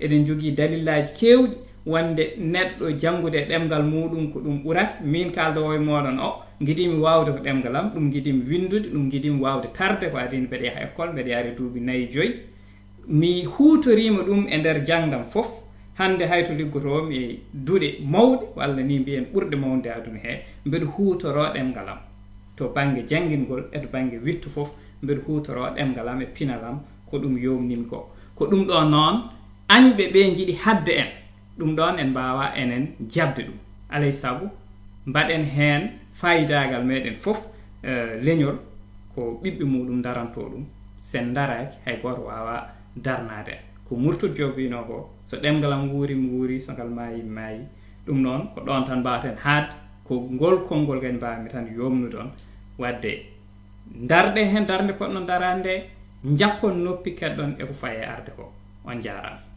eɗen jogii dalillaji keewɗi wonde neɗɗo janngude ɗemgal muɗum ko ɗum ɓurata min kaldowo e moɗon o giɗimi wawde ko ɗemgal am ɗum giɗimi windude ɗum giɗimi wawde tarde ko adini mbeɗa yaha école mbeɗa yaari duuɓi 4 5 mi huutorima ɗum e nder janngam fof hande hayto liggotomi e duuɗe mawɗe walla ni mbiyen ɓurɗe mawde aduna he mbeɗa huutoro ɗemgal am to banggue janngingol e to banggue wittu fof mbeɗa huutoro ɗemgal am e pinal am ko ɗum yomnimi ko ɗum ɗo noon añɓe ɓe jiiɗi hadde en ɗum ɗon en mbawa enen jabde ɗum alay saago mbaɗen heen fayidagal meɗen fof leñol ko ɓiɓɓe muɗum daranto ɗum sen daraki hay goto wawa darnade ko murtude jobino ko so ɗemgal am wuuri mi wuuri so ngal maayi mi maayi ɗum noon ko ɗon tan mbawaten haadde ko ngol konngol kadi mbawmi tan yomnude on wadde darɗe hen darde poɗɗon darande jappon noppi keɗɗon eko faye arde ko on jarama